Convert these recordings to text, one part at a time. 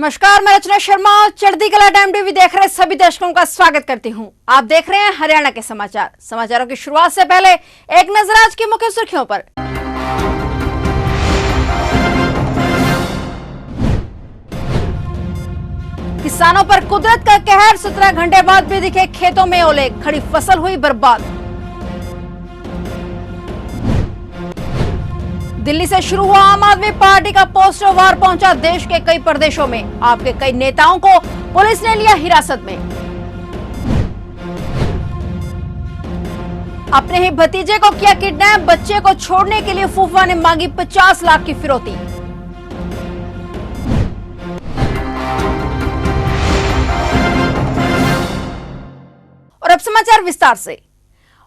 नमस्कार, मैं रचना शर्मा। चढ़ती कला टाइम टीवी देख रहे सभी दर्शकों का स्वागत करती हूं। आप देख रहे हैं हरियाणा के समाचार। समाचारों की शुरुआत से पहले एक नजर आज की मुख्य सुर्खियों पर। किसानों पर कुदरत का कहर, 17 घंटे बाद भी दिखे खेतों में ओले, खड़ी फसल हुई बर्बाद। दिल्ली से शुरू हुआ आम आदमी पार्टी का पोस्टर वार पहुंचा देश के कई प्रदेशों में। आपके कई नेताओं को पुलिस ने लिया हिरासत में। अपने ही भतीजे को किया किडनैप, बच्चे को छोड़ने के लिए फूफा ने मांगी 50 लाख की फिरौती। और अब समाचार विस्तार से।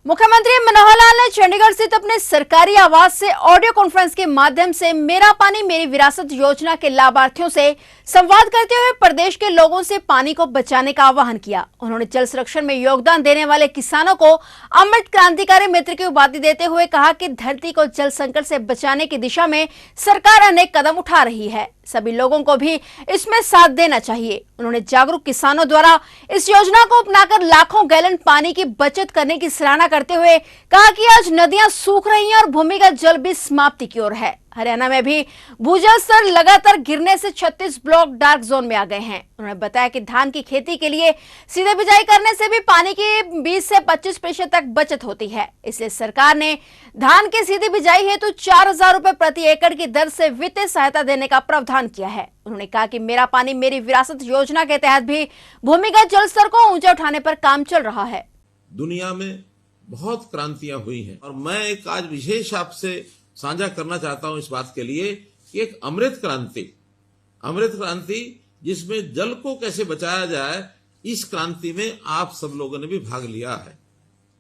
मुख्यमंत्री मनोहर लाल ने चंडीगढ़ स्थित अपने सरकारी आवास से ऑडियो कॉन्फ्रेंस के माध्यम से मेरा पानी मेरी विरासत योजना के लाभार्थियों से संवाद करते हुए प्रदेश के लोगों से पानी को बचाने का आह्वान किया। उन्होंने जल संरक्षण में योगदान देने वाले किसानों को अमृत क्रांतिकारी मित्र की उपाधि देते हुए कहा कि धरती को जल संकट से बचाने की दिशा में सरकार अनेक कदम उठा रही है, सभी लोगों को भी इसमें साथ देना चाहिए। उन्होंने जागरूक किसानों द्वारा इस योजना को अपनाकर लाखों गैलन पानी की बचत करने की सराहना करते हुए कहा कि आज नदियां सूख रही हैं और भूमिगत जल भी समाप्ति की ओर है। हरियाणा में भी भूजल स्तर लगातार गिरने से 36 ब्लॉक डार्क जोन में आ गए हैं। उन्होंने बताया कि धान की खेती के लिए सीधे बिजाई करने से भी पानी की 20 से 25% तक बचत होती है। इसलिए सरकार ने धान की सीधी बिजाई हेतु 4,000 रुपए प्रति एकड़ की दर से वित्तीय सहायता देने का प्रावधान किया है। उन्होंने कहा कि मेरा पानी मेरी विरासत योजना के तहत भी भूमिगत जल स्तर को ऊंचा उठाने पर काम चल रहा है। दुनिया में बहुत क्रांतियां हुई हैं और मैं एक आज विशेष आपसे साझा करना चाहता हूं इस बात के लिए कि एक अमृत क्रांति जिसमें जल को कैसे बचाया जाए, इस क्रांति में आप सब लोगों ने भी भाग लिया है।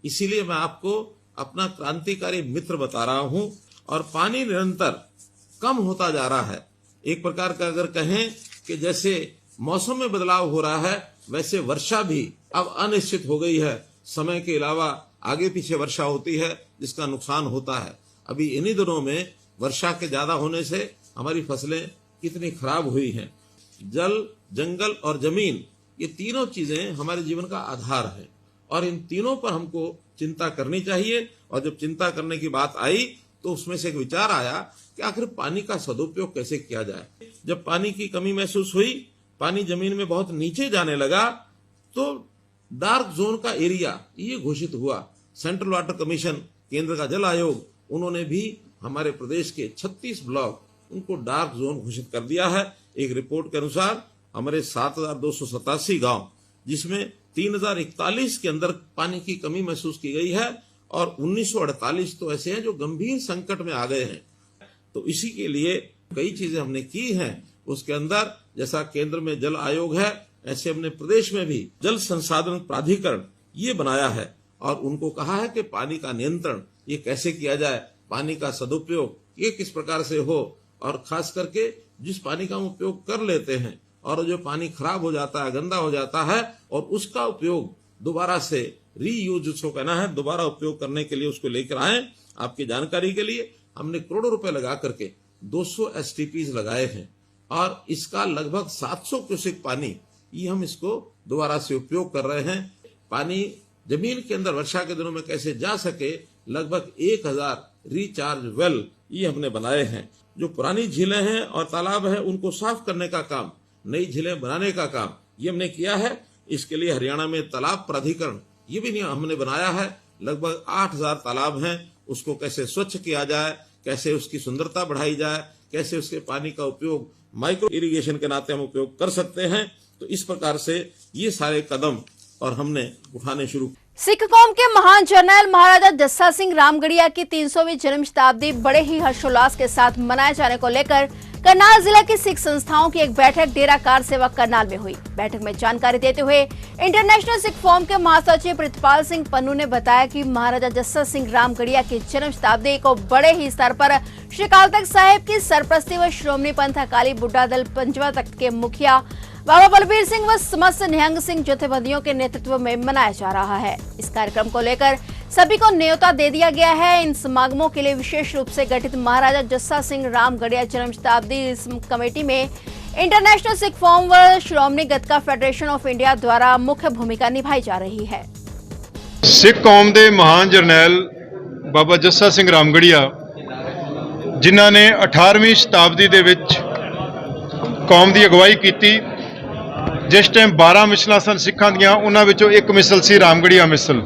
इसीलिए मैं आपको अपना क्रांतिकारी मित्र बता रहा हूं। और पानी निरंतर कम होता जा रहा है। एक प्रकार का अगर कहें कि जैसे मौसम में बदलाव हो रहा है, वैसे वर्षा भी अब अनिश्चित हो गई है। समय के अलावा आगे पीछे वर्षा होती है जिसका नुकसान होता है। अभी इन्हीं दिनों में वर्षा के ज्यादा होने से हमारी फसलें कितनी खराब हुई हैं। जल, जंगल और जमीन, ये तीनों चीजें हमारे जीवन का आधार है और इन तीनों पर हमको चिंता करनी चाहिए। और जब चिंता करने की बात आई तो उसमें से एक विचार आया कि आखिर पानी का सदुपयोग कैसे किया जाए। जब पानी की कमी महसूस हुई, पानी जमीन में बहुत नीचे जाने लगा, तो डार्क जोन का एरिया ये घोषित हुआ। सेंट्रल वाटर कमीशन, केंद्र का जल आयोग, उन्होंने भी हमारे प्रदेश के 36 ब्लॉक उनको डार्क जोन घोषित कर दिया है। एक रिपोर्ट के अनुसार हमारे 7,287 गांव, जिसमें 3,041 के अंदर पानी की कमी महसूस की गई है और 1948 तो ऐसे हैं जो गंभीर संकट में आ गए हैं। तो इसी के लिए कई चीजें हमने की हैं। उसके अंदर जैसा केंद्र में जल आयोग है, ऐसे हमने प्रदेश में भी जल संसाधन प्राधिकरण ये बनाया है और उनको कहा है कि पानी का नियंत्रण ये कैसे किया जाए, पानी का सदुपयोग ये किस प्रकार से हो, और खास करके जिस पानी का हम उपयोग कर लेते हैं और जो पानी खराब हो जाता है, गंदा हो जाता है, और उसका उपयोग दोबारा से रीयूज जिसको कहना है, दोबारा उपयोग करने के लिए उसको लेकर आए। आपकी जानकारी के लिए हमने करोड़ों रुपए लगा करके 200 STPs लगाए हैं और इसका लगभग 700 क्यूसेक पानी ये हम इसको दोबारा से उपयोग कर रहे हैं। पानी जमीन के अंदर वर्षा के दिनों में कैसे जा सके, लगभग 1000 रिचार्ज वेल ये हमने बनाए हैं। जो पुरानी झीलें हैं और तालाब हैं उनको साफ करने का काम, नई झीलें बनाने का काम ये हमने किया है। इसके लिए हरियाणा में तालाब प्राधिकरण ये भी हमने बनाया है। लगभग 8000 तालाब हैं, उसको कैसे स्वच्छ किया जाए, कैसे उसकी सुंदरता बढ़ाई जाए, कैसे उसके पानी का उपयोग माइक्रो इरिगेशन के नाते हम उपयोग कर सकते हैं। तो इस प्रकार से ये सारे कदम और हमने उठाने शुरू। सिख कौम के महान जर्नैल महाराजा जस्सा सिंह रामगढ़िया की 300वीं जन्म शताब्दी बड़े ही हर्षोल्लास के साथ मनाए जाने को लेकर करनाल जिला की सिख संस्थाओं की एक बैठक डेरा कार सेवक करनाल में हुई। बैठक में जानकारी देते हुए इंटरनेशनल सिख फोरम के महासचिव प्रितपाल सिंह पन्नू ने बताया कि महाराजा जस्सा सिंह रामगढ़िया की जन्म शताब्दी को बड़े ही स्तर पर श्री अकाल तख्त साहिब की सरपरस्ती व श्रोमणी पंथ अकाली बुढ़ा दल पंचवा तख्त के मुखिया बाबा बलबीर सिंह व समस्त निहंग सिंह जथेबंदियों के नेतृत्व में मनाया जा रहा है। इस कार्यक्रम को लेकर सभी को न्योता दे दिया गया है। इन समागमों के लिए विशेष रूप से गठित महाराजा जस्सा सिंह रामगढ़िया जन्म शताब्दी कमेटी में इंटरनेशनल सिख फॉर्म व श्रोमणी गतका फेडरेशन ऑफ इंडिया द्वारा मुख्य भूमिका निभाई जा रही है। सिख कौम के महान जरनैल बाबा जस्सा सिंह रामगढ़िया जिन्हां ने 18वीं शताब्दी दे विच कौम की अगवाई की। जिस टाइम 12 मिसलां सन सिखां दियां, उन्हां विचों एक मिसल सी रामगढ़िया मिसल,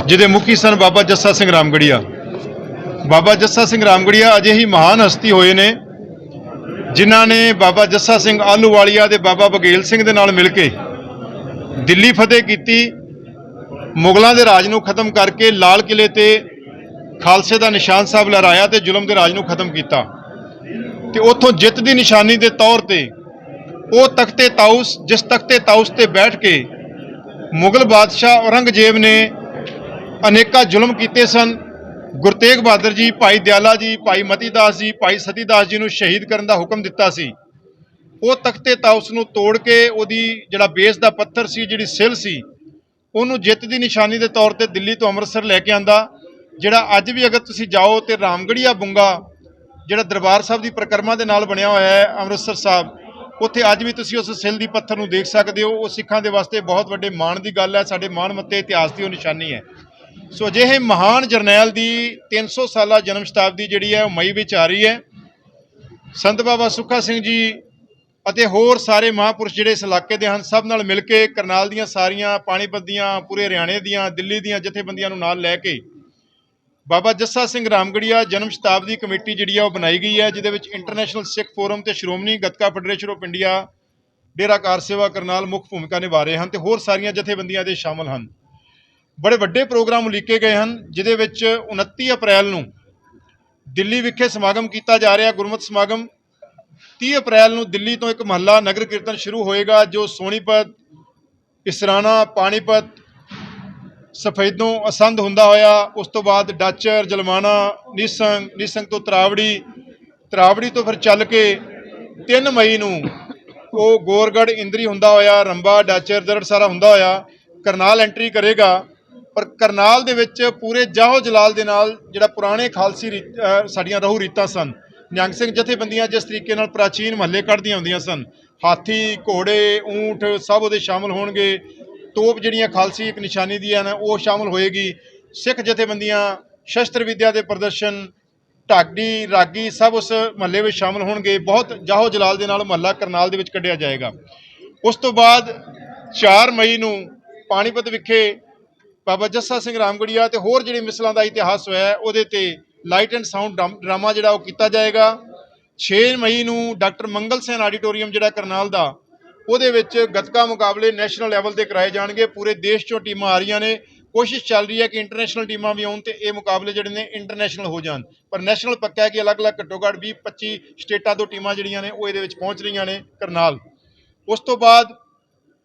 जिहदे मुखी सन बाबा जस्सा सिंह रामगढ़िया। बाबा जस्सा सिंह रामगढ़िया अजे ही महान हस्ती होए ने जिन्हां ने बाबा जस्सा सिंह आलूवालिया ते बाबा बघेल सिंह दे नाल मिल के दिल्ली फतेह की, मुगलों के राज नूं खत्म करके लाल किले ते खालसे का निशान साहब लहराया तो जुलम के राज नूं खत्म किया। तो उत्थों जित की निशानी के तौर पर वो तख्ते ताउस, जिस तख्ते ताउस ते बैठ के मुगल बादशाह औरंगजेब ने अनेका जुल्म किए सन। गुरु तेग बहादुर जी, भाई दयाला जी, भाई मतीदास जी, भाई सतीदास जी नूं शहीद करने का हुक्म दिता सी। वो तख्ते ताउस नूं तोड़ के उहदी जिहड़ा बेस का पत्थर सी, जिहड़ी सिल सी, उहनूं जित की निशानी के तौर पर दिल्ली तो अमृतसर लैके आंदा। जिहड़ा अज भी अगर तुसीं जाओ तो रामगढ़िया बुंगा जिहड़ा दरबार साहब की परिक्रमा के नाल बनिया होया है अमृतसर साहब, उत्थे अज भी तुसीं उस सिल दी पत्थर नूं देख सकते हो। वो सिखां दे वास्ते बहुत वड्डे माण की गल है, साडे माण मत्ते इतिहास की वो निशानी है। सो अजिहे महान जरनैल की 300 साला जन्म शताब्दी जिहड़ी है मई विच आ रही है। संत बाबा सुखा सिंह जी ਅਤੇ होर सारे महापुरुष जिहड़े इस इलाके दे हन, सब नाल मिल के करनाल दीयां सारियां, पाणीपत दीयां, पूरे हरियाणे दीयां, दिल्ली दीयां जथेबंदियां नूं नाल लै के बाबा जस्सा सिंह रामगढ़िया जन्म शताब्दी कमेटी जिहड़ी है वो बनाई गई है, जिहदे विच इंटरनेशनल सिख फोरम ते श्रोमणी गतका फेडरेशन ऑफ इंडिया डेरा कार सेवा करनाल मुख्य भूमिका निभा रहे हैं, तो होर सारियां जथेबंदियां दे शामिल हैं। बड़े वड्डे प्रोग्राम उलीके गए हैं, जिहदे विच 29 अप्रैल नूं दिल्ली विखे समागम किया जा रहा गुरमत समागम। 30 अप्रैल नूं दिल्ली तो एक महला नगर कीर्तन शुरू होएगा, जो सोनीपत, इसराना, पानीपत, सफेदों असंध हुंदा होया, उस तो बाद डाचर, जलमाना, निसंग तो तरावड़ी तो फिर चल के 3 मई नूं वो गोरगढ़ इंदरी हुंदा होया, रंबा, डाचर, दरड़ सारा हुंदा होया करनाल एंट्री करेगा। पर करनाल दे विच पूरे जाहो जलाल दे नाल जिहड़ा पुराने खालसी साडियां रहू रीतां सन, निहंग सिंह जथेबंदियां जिस तरीके नाल प्राचीन महल्ले कढ़दियां हुंदियां सन, हाथी, घोड़े, ऊंट सब उहदे शामिल होणगे। तोप जिहड़ियां खालसी एक निशानी दियां ने वो शामिल होएगी। सिख जथेबंदियां शस्त्र विद्या के प्रदर्शन, ढाडी, रागी सब उस महल्ले में शामिल होणगे। बहुत जाहो जलाल दे नाल महल्ला करनाल दे विच कढ़िया जाएगा। उस तो बाद 4 मई नूं पानीपत विखे बाबा जस्सा सिंह रामगढ़िया ते होर जिहड़ी मिसलां दा इतिहास होया है उहदे ते लाइट एंड साउंड ड्रामा जिहड़ा वो कीता जाएगा। 6 मई नूं डॉक्टर मंगल सेन आडिटोरीयम जिहड़ा करनाल दा ਉਹਦੇ ਵਿੱਚ गतका मुकाबले नैशनल लैवल ਤੇ कराए जाएंगे। पूरे देश चों टीमां आ रही ने, कोशिश चल रही है कि इंटरनेशनल टीमां भी आउण ते ये मुकाबले जिहड़े ने इंटरनेशनल हो जाण। पर नैशनल पक्का है कि अलग अलग घट्टो घट्ट 20-25 स्टेटां तो टीमां जिहड़ियां ने वो ਇਹਦੇ ਵਿੱਚ पहुंच रही ने करनाल। उस तो बाद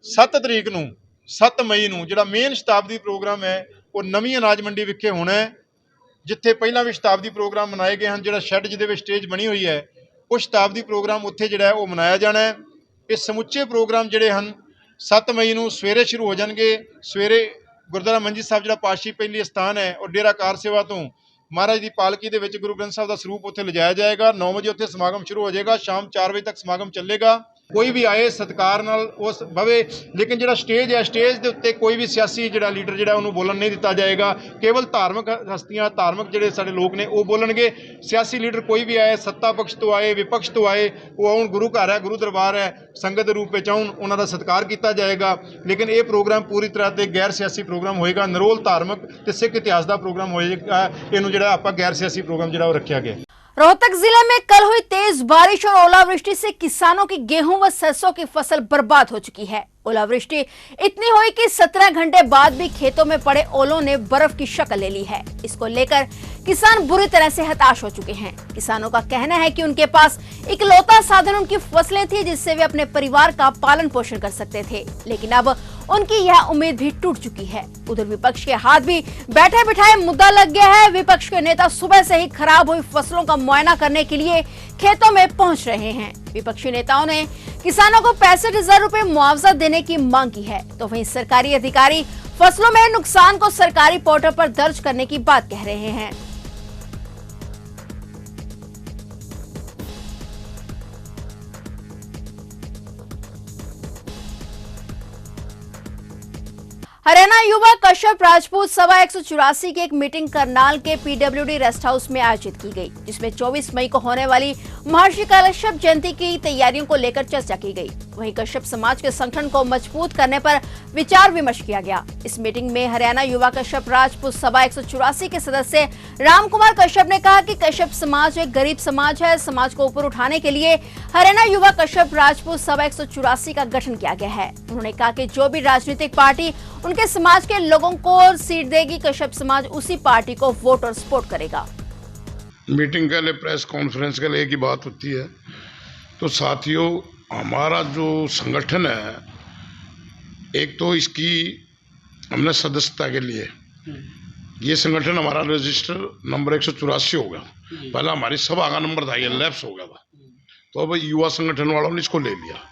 7 तरीक नूं 7 मई नूं जिहड़ा मेन शताब्दी प्रोग्राम है वो नवीं अनाज मंडी विखे होना है, जिथे पहला भी शताब्दी प्रोग्राम मनाए गए हैं। जिहड़ा शैड जिहदे विच स्टेज बनी हुई है वो शताब्दी प्रोग्राम उत्थे जिहड़ा है वो मनाया जाना है। ये समुचे प्रोग्राम जिहड़े हैं 7 मई नूं सवेरे शुरू हो जाएंगे। सवेरे गुरुद्वारा मंजी साहब जिहड़ा पातशाही पहली स्थान है और डेरा कार सेवा तो महाराज की पालकी दे विच गुरु ग्रंथ साहब का स्वरूप उत्थे लिजाया जाएगा। 9 बजे उत्थे समागम शुरू हो जाएगा, शाम 4 बजे तक समागम चलेगा। कोई भी आए सत्कार नाल उस बवे, लेकिन जिहड़ा स्टेज है स्टेज के उत्ते कोई भी सियासी जिहड़ा लीडर जिहड़ा उन्होंने बोलन नहीं दिता जाएगा। केवल धार्मिक हस्तियां, धार्मिक जिहड़े साडे लोग ने वो बोलणगे। सियासी लीडर कोई भी आए, सत्ता पक्ष तो आए, विपक्ष तो आए, वो आउण गुरु घर है, गुरु दरबार है, संगत के रूप में आउण, उन्हां दा सत्कार किया जाएगा। लेकिन ये प्रोग्राम पूरी तरह से गैर सियासी प्रोग्राम होएगा। निरोल धार्मिक ते सिख इतिहास का प्रोग्राम होएगा। इहनूं जिहड़ा आपां गैर सियासी प्रोग्राम जिहड़ा वो रखा गया। रोहतक जिले में कल हुई तेज बारिश और ओलावृष्टि से किसानों की गेहूं व सरसों की फसल बर्बाद हो चुकी है। ओलावृष्टि इतनी हुई कि 17 घंटे बाद भी खेतों में पड़े ओलों ने बर्फ की शक्ल ले ली है। इसको लेकर किसान बुरी तरह से हताश हो चुके हैं। किसानों का कहना है कि उनके पास इकलौता साधन उनकी फसलें थी, जिससे वे अपने परिवार का पालन पोषण कर सकते थे, लेकिन अब उनकी यह उम्मीद भी टूट चुकी है। उधर विपक्ष के हाथ भी बैठे बिठाए मुद्दा लग गया है। विपक्ष के नेता सुबह से ही खराब हुई फसलों का मुआयना करने के लिए खेतों में पहुंच रहे हैं। विपक्षी नेताओं ने किसानों को 65,000 रुपए मुआवजा देने की मांग की है, तो वहीं सरकारी अधिकारी फसलों में नुकसान को सरकारी पोर्टल पर दर्ज करने की बात कह रहे हैं। हरियाणा युवा कश्यप राजपूत सभा 184 की एक मीटिंग करनाल के पीडब्ल्यूडी रेस्ट हाउस में आयोजित की गई, जिसमें 24 मई को होने वाली महर्षि कश्यप जयंती की तैयारियों को लेकर चर्चा की गई। वहीं कश्यप समाज के संगठन को मजबूत करने पर विचार विमर्श किया गया। इस मीटिंग में हरियाणा युवा कश्यप राजपूत सभा 184 के सदस्य राम कुमार कश्यप ने कहा कि कश्यप समाज एक गरीब समाज है। समाज को ऊपर उठाने के लिए हरियाणा युवा कश्यप राजपूत सभा 184 का गठन किया गया है। उन्होंने कहा कि जो भी राजनीतिक पार्टी उनके समाज के लोगों को सीट देगी, कश्यप समाज उसी पार्टी को वोट और सपोर्ट करेगा। मीटिंग के लिए, प्रेस कॉन्फ्रेंस के लिए की बात होती है तो साथियों, हमारा जो संगठन है, एक तो इसकी हमने सदस्यता के लिए ये संगठन हमारा रजिस्टर नंबर 184 होगा। पहला हमारी सभा का नंबर था, ये लैप्स हो गया था, तो अब युवा संगठन वालों ने इसको ले लिया।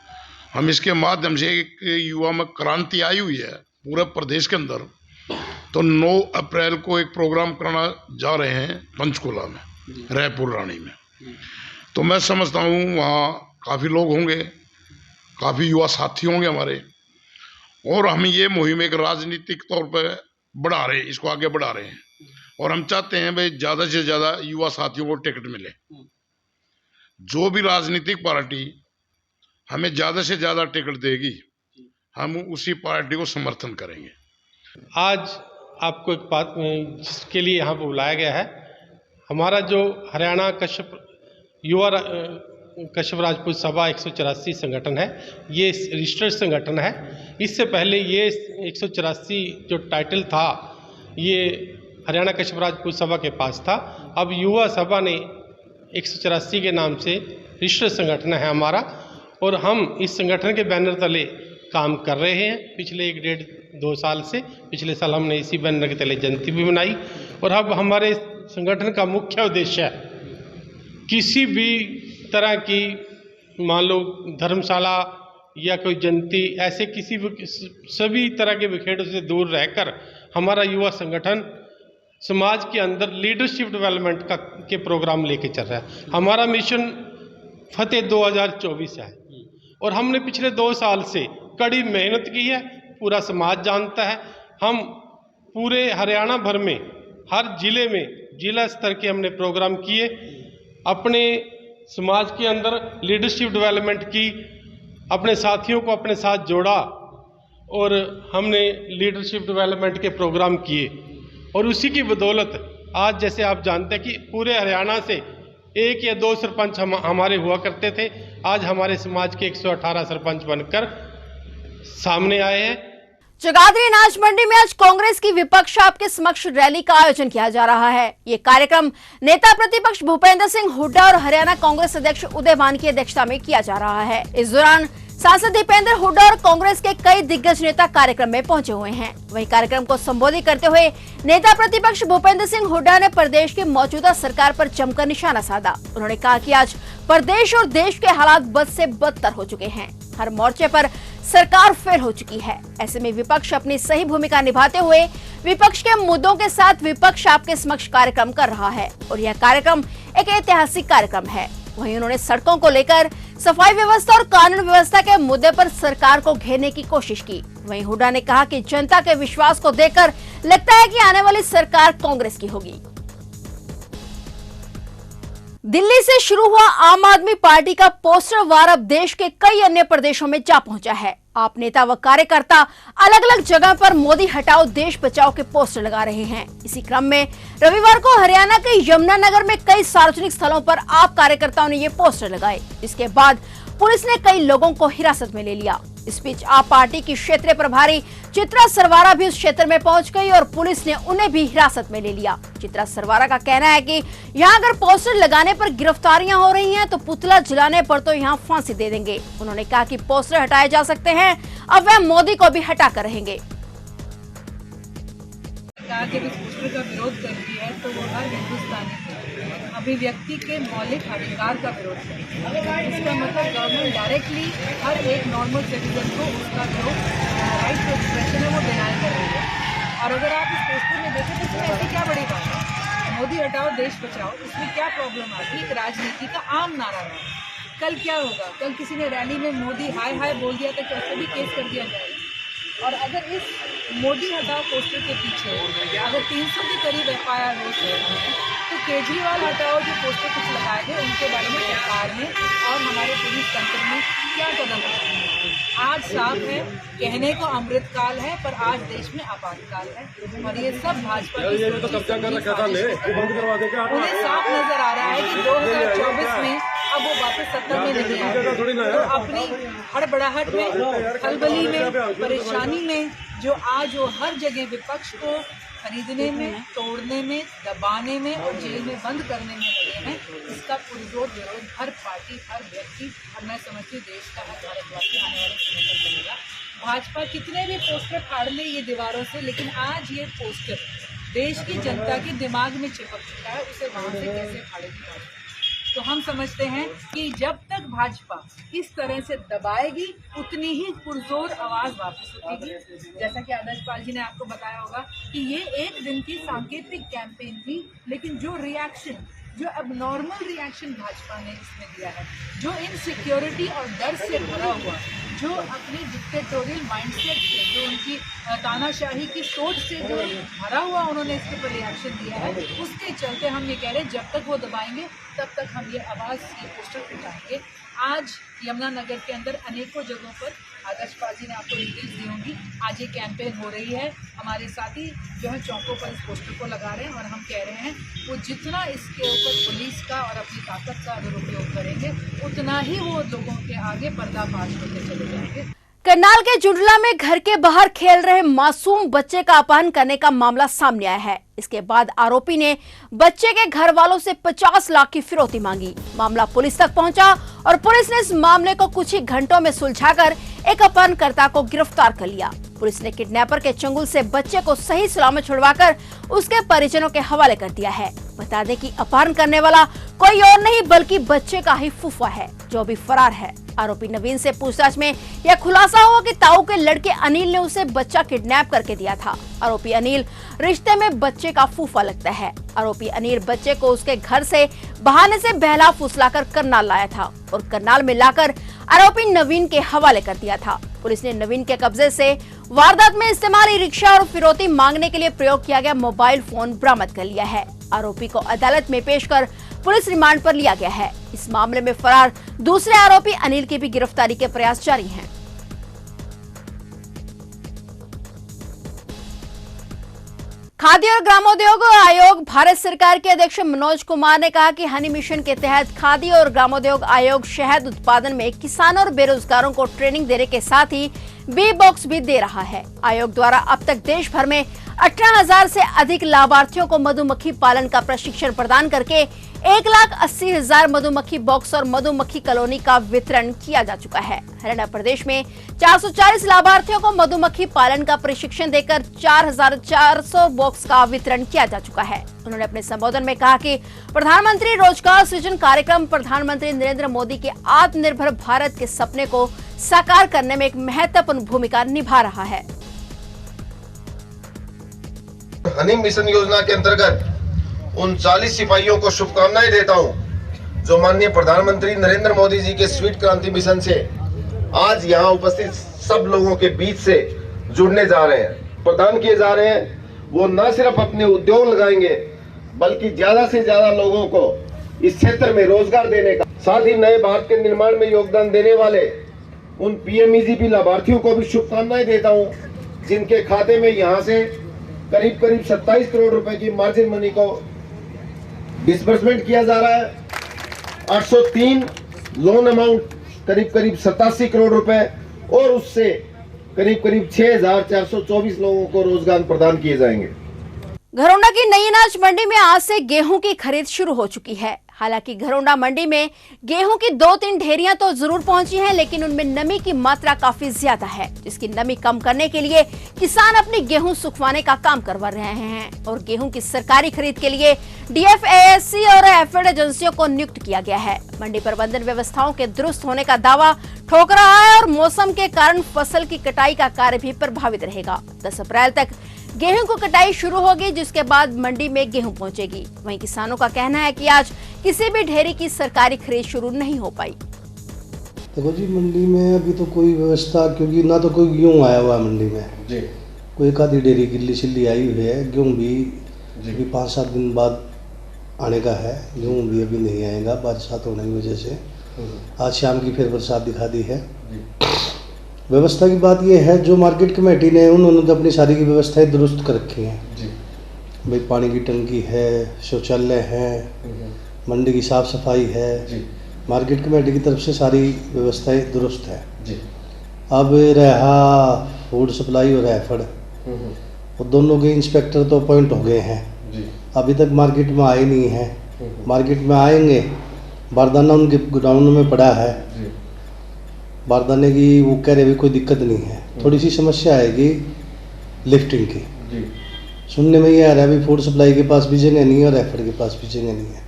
हम इसके माध्यम से एक युवा में क्रांति आई हुई है पूरे प्रदेश के अंदर। तो 9 अप्रैल को एक प्रोग्राम कराना जा रहे हैं पंचकुला में, रायपुर रानी में। तो मैं समझता हूँ वहाँ काफ़ी लोग होंगे, काफ़ी युवा साथी होंगे हमारे, और हम ये मुहिम एक राजनीतिक तौर पर बढ़ा रहे हैं, इसको आगे बढ़ा रहे हैं। और हम चाहते हैं भाई ज़्यादा से ज़्यादा युवा साथियों को टिकट मिले। जो भी राजनीतिक पार्टी हमें ज़्यादा से ज़्यादा टिकट देगी, हम उसी पार्टी को समर्थन करेंगे। आज आपको एक बात जिसके लिए यहाँ पर बुलाया गया है, हमारा जो हरियाणा कश्यप युवा कश्यप राजपूत सभा 184 संगठन है, ये रजिस्टर्ड संगठन है। इससे पहले ये 184 जो टाइटल था ये हरियाणा कश्यप राजपूत सभा के पास था। अब युवा सभा ने 184 के नाम से रजिस्टर्ड संगठन है हमारा, और हम इस संगठन के बैनर तले काम कर रहे हैं पिछले 1-1.5-2 साल से। पिछले साल हमने इसी बैनर के तले जयंती भी मनाई। और अब हमारे संगठन का मुख्य उद्देश्य है किसी भी तरह की, मान लो धर्मशाला या कोई जयंती, ऐसे किसी भी सभी तरह के विखेड़ों से दूर रहकर हमारा युवा संगठन समाज के अंदर लीडरशिप डेवलपमेंट के प्रोग्राम लेके चल रहा है। हमारा मिशन फतेह 2024 है, और हमने पिछले 2 साल से कड़ी मेहनत की है, पूरा समाज जानता है। हम पूरे हरियाणा भर में हर जिले में जिला स्तर के हमने प्रोग्राम किए, अपने समाज के अंदर लीडरशिप डेवलपमेंट की, अपने साथियों को अपने साथ जोड़ा, और हमने लीडरशिप डेवलपमेंट के प्रोग्राम किए। और उसी की बदौलत आज जैसे आप जानते हैं कि पूरे हरियाणा से 1 या 2 सरपंच हमारे हुआ करते थे, आज हमारे समाज के 118 सरपंच बनकर सामने आए हैं। जगाधरी अनाज मंडी में आज कांग्रेस की विपक्ष आपके समक्ष रैली का आयोजन किया जा रहा है। ये कार्यक्रम नेता प्रतिपक्ष भूपेंद्र सिंह हुड्डा और हरियाणा कांग्रेस अध्यक्ष उदय मान की अध्यक्षता में किया जा रहा है। इस दौरान सांसद दीपेंद्र हुड्डा और कांग्रेस के कई दिग्गज नेता कार्यक्रम में पहुंचे हुए हैं। वहीं कार्यक्रम को संबोधित करते हुए नेता प्रतिपक्ष भूपेंद्र सिंह हुड्डा ने प्रदेश की मौजूदा सरकार पर जमकर निशाना साधा। उन्होंने कहा कि आज प्रदेश और देश के हालात बद से बदतर हो चुके हैं, हर मोर्चे पर सरकार फेल हो चुकी है। ऐसे में विपक्ष अपनी सही भूमिका निभाते हुए विपक्ष के मुद्दों के साथ विपक्ष आपके समक्ष कार्यक्रम कर रहा है, और यह कार्यक्रम एक ऐतिहासिक कार्यक्रम है। वहीं उन्होंने सड़कों को लेकर, सफाई व्यवस्था और कानून व्यवस्था के मुद्दे पर सरकार को घेरने की कोशिश की। वहीं हुड्डा ने कहा कि जनता के विश्वास को देखकर लगता है कि आने वाली सरकार कांग्रेस की होगी। दिल्ली से शुरू हुआ आम आदमी पार्टी का पोस्टर वार अब देश के कई अन्य प्रदेशों में जा पहुंचा है। आप नेता व कार्यकर्ता अलग अलग जगह पर मोदी हटाओ देश बचाओ के पोस्टर लगा रहे हैं। इसी क्रम में रविवार को हरियाणा के यमुनानगर में कई सार्वजनिक स्थलों पर आप कार्यकर्ताओं ने ये पोस्टर लगाए। इसके बाद पुलिस ने कई लोगों को हिरासत में ले लिया। इस बीच आप पार्टी की क्षेत्रीय प्रभारी चित्रा सरवारा भी उस क्षेत्र में पहुंच गई और पुलिस ने उन्हें भी हिरासत में ले लिया। चित्रा सरवारा का कहना है कि यहां अगर पोस्टर लगाने पर गिरफ्तारियां हो रही हैं तो पुतला जलाने पर तो यहां फांसी दे देंगे। उन्होंने कहा कि पोस्टर हटाए जा सकते हैं, अब वह मोदी को भी हटा कर रहेंगे। सरकार जब इस पोस्टर का विरोध करती है तो वो हर हिंदुस्तानी अभिव्यक्ति के मौलिक अधिकार का विरोध करती है। इसका मतलब गवर्नमेंट डायरेक्टली हर एक नॉर्मल सिटीजन को उसका जो राइट टू एक्सप्रेशन है वो डिनाई कर रही है। और अगर आप इस पोस्टर में देखें तो इसमें ऐसी क्या बड़ी बात है, मोदी हटाओ देश बचाओ, इसमें क्या प्रॉब्लम आती है? एक राजनीति का आम नारा है। कल क्या होगा, कल किसी ने रैली में मोदी हाय हाय बोल दिया तो कैसे भी केस कर दिया जाएगा। और अगर इस मोदी हटाओ पोस्टर के पीछे अगर 300 के करीब FIR हो सकते हैं, तो केजरीवाल हटाओ जो पोस्टर कुछ लगाए गए उनके बारे में सरकार ने और हमारे पुलिस तंत्र ने क्या कदम उठाए? आज साफ है, कहने को अमृतकाल है, पर आज देश में आपातकाल है और ये सब भाजपा की उन्हें साफ नजर आ रहा है कि 2024 में अब वो वापस सत्ता में नहीं आए। तो अपनी हड़बड़ाहट में, खलबली में, परेशानी में जो आज वो हर जगह विपक्ष को खरीदने में, तोड़ने में, दबाने में और जेल में बंद करने में लगे हैं, इसका पुरजोर विरोध हर पार्टी, हर व्यक्ति और मैं समझती हूँ देश का हर भारतवासी आने वाले समय पर करेगा। भाजपा कितने भी पोस्टर फाड़ ले ये दीवारों से, लेकिन आज ये पोस्टर देश की जनता के दिमाग में चिपक चुका है, उसे वहाँ से कैसे फाड़ेगी भाजपा? तो हम समझते हैं कि जब तक भाजपा इस तरह से दबाएगी उतनी ही पुरजोर आवाज वापस उठेगी। जैसा कि आदर्श पाल जी ने आपको बताया होगा कि ये एक दिन की सांकेतिक कैंपेन थी, लेकिन जो रिएक्शन, जो अबनॉर्मल रिएक्शन भाजपा ने इसमें दिया है, जो इनसिक्योरिटी और डर से भरा हुआ, जो अपनी डिक्टेटोरियल माइंडसेट से, जो उनकी तानाशाही की सोच से जो भरा हुआ उन्होंने इसके ऊपर रिएक्शन दिया है, उसके चलते हम ये कह रहे हैं जब तक वो दबाएंगे तब तक हम ये आवाज़, ये पोस्टर उठाएंगे। आज यमुनानगर के अंदर अनेकों जगहों पर आदर्श पाल जी ने आपको डिटेल्स दी होंगी, आज ये कैंपेन हो रही है। हमारे साथी जो है चौकों पर इस पोस्टर को लगा रहे हैं और हम कह रहे हैं वो जितना इसके ऊपर पुलिस का और अपनी ताकत का दुरुपयोग करेंगे उतना ही वो लोगों के आगे पर्दाफाश होते चले जाएंगे। करनाल के जुडला में घर के बाहर खेल रहे मासूम बच्चे का अपहरण करने का मामला सामने आया है। इसके बाद आरोपी ने बच्चे के घर वालों से 50 लाख की फिरौती मांगी। मामला पुलिस तक पहुंचा और पुलिस ने इस मामले को कुछ ही घंटों में सुलझाकर एक अपहरणकर्ता को गिरफ्तार कर लिया। पुलिस ने किडनैपर के चंगुल से बच्चे को सही सलामत छुड़वाकर उसके परिजनों के हवाले कर दिया है। बता दें कि अपहरण करने वाला कोई और नहीं बल्कि बच्चे का ही फूफा है, जो अभी फरार है। आरोपी नवीन से पूछताछ में यह खुलासा हुआ कि ताऊ के लड़के अनिल ने उसे बच्चा किडनैप करके दिया था। आरोपी अनिल रिश्ते में बच्चे का फूफा लगता है। आरोपी अनिल बच्चे को उसके घर से बहाने से बहला फुसलाकर करनाल लाया था और करनाल में लाकर आरोपी नवीन के हवाले कर दिया था। पुलिस ने नवीन के कब्जे से वारदात में इस्तेमाल ई रिक्शा और फिरौती मांगने के लिए प्रयोग किया गया मोबाइल फोन बरामद कर लिया है। आरोपी को अदालत में पेश कर पुलिस रिमांड पर लिया गया है। इस मामले में फरार दूसरे आरोपी अनिल की भी गिरफ्तारी के प्रयास जारी हैं। खाद्य और ग्रामोद्योग आयोग भारत सरकार के अध्यक्ष मनोज कुमार ने कहा कि हनी मिशन के तहत खाद्य और ग्रामोद्योग आयोग शहद उत्पादन में किसानों और बेरोजगारों को ट्रेनिंग देने के साथ ही बी बॉक्स भी दे रहा है। आयोग द्वारा अब तक देश भर में 18,000 से अधिक लाभार्थियों को मधुमक्खी पालन का प्रशिक्षण प्रदान करके 1,80,000 मधुमक्खी बॉक्स और मधुमक्खी कॉलोनी का वितरण किया जा चुका है। हरियाणा प्रदेश में 440 लाभार्थियों को मधुमक्खी पालन का प्रशिक्षण देकर 4,400 बॉक्स का वितरण किया जा चुका है। उन्होंने अपने संबोधन में कहा कि प्रधानमंत्री रोजगार सृजन कार्यक्रम प्रधानमंत्री नरेंद्र मोदी के आत्मनिर्भर भारत के सपने को साकार करने में एक महत्वपूर्ण भूमिका निभा रहा है। हनी मिशन योजना के अंतर्गत उन 40 सिपाहियों को शुभकामनाएं देता हूं जो माननीय प्रधानमंत्री नरेंद्र मोदी जी के स्वीट क्रांति मिशन से आज यहां उपस्थित सब लोगों के बीच से जुड़ने जा रहे हैं, प्रदान किए जा रहे हैं। वो न सिर्फ अपने उद्योग लगाएंगे बल्कि ज्यादा से ज्यादा लोगों को इस क्षेत्र में रोजगार देने का, साथ ही नए भारत के निर्माण में योगदान देने वाले उन पीएमईजीपी लाभार्थियों को भी शुभकामनाएं देता हूं जिनके खाते में यहां से करीब 27 करोड़ रुपए की मार्जिन मनी को डिसबर्समेंट किया जा रहा है। 803 लोन अमाउंट करीब 87 करोड़ रुपए और उससे करीब 6,424 लोगों को रोजगार प्रदान किए जाएंगे। घरौंडा की नई अनाज मंडी में आज से गेहूं की खरीद शुरू हो चुकी है। हालांकि घरौंडा मंडी में गेहूं की 2-3 ढेरियां तो जरूर पहुंची हैं, लेकिन उनमें नमी की मात्रा काफी ज्यादा है, जिसकी नमी कम करने के लिए किसान अपनी गेहूं सुखवाने का काम करवा रहे हैं और गेहूं की सरकारी खरीद के लिए DFASC और एफएड एजेंसियों को नियुक्त किया गया है। मंडी प्रबंधन व्यवस्थाओं के दुरुस्त होने का दावा ठोक रहा है और मौसम के कारण फसल की कटाई का कार्य भी प्रभावित रहेगा। 10 अप्रैल तक गेहूं को कटाई शुरू होगी, जिसके बाद मंडी में गेहूं पहुंचेगी। वहीं किसानों का कहना है कि आज किसी भी ढेरी की सरकारी खरीद शुरू नहीं हो पाई। देखो जी, मंडी में अभी तो कोई व्यवस्था, क्योंकि ना तो कोई गेहूं आया हुआ है मंडी में जी, कोई एक आधी डेरी गिल्ली छिल्ली आई हुई है। गेहूँ भी अभी 5-7 दिन बाद आने का है। गेहूँ भी अभी नहीं आएगा बरसात होने की वजह से। आज शाम की फिर बरसात दिखा दी है। व्यवस्था की बात यह है, जो मार्केट कमेटी ने उन्होंने तो अपनी सारी की व्यवस्थाएं दुरुस्त कर रखी हैं। भाई पानी की टंकी है, शौचालय है, मंडी की साफ सफाई है, मार्केट कमेटी की तरफ से सारी व्यवस्थाएं दुरुस्त है। अब रहा फूड सप्लाई और एफड, वो दोनों के इंस्पेक्टर तो अपॉइंट हो गए हैं, अभी तक मार्केट में आए नहीं है। मार्केट में आएंगे, बारदाना उनके गोडाउन में पड़ा है, बारदाने की वो कह रहे भी कोई दिक्कत नहीं है। थोड़ी सी समस्या आएगी लिफ्टिंग की। सुनने में ये आ रहा है भी फूड सप्लाई के पास भी जगह नहीं है और एफड के पास भी जगह नहीं है।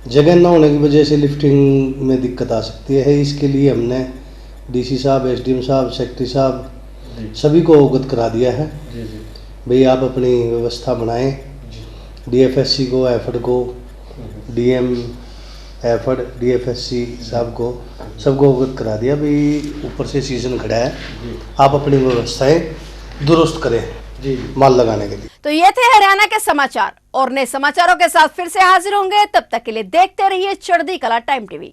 जगह न होने की वजह से लिफ्टिंग में दिक्कत आ सकती है। इसके लिए हमने डीसी साहब, एसडीएम साहब, सेक्रेटरी साहब सभी को अवगत करा दिया है। भाई आप अपनी व्यवस्था बनाएं। डीएफएससी को, एफड को, डीएम एफड, डीएफएससी साहब को सबको अवगत करा दिया। भाई ऊपर से सीजन खड़ा है, आप अपनी व्यवस्थाएं दुरुस्त करें माल लगाने के लिए। तो ये थे हरियाणा के समाचार, और नए समाचारों के साथ फिर से हाजिर होंगे। तब तक के लिए देखते रहिए चढ़ती कला टाइम टीवी।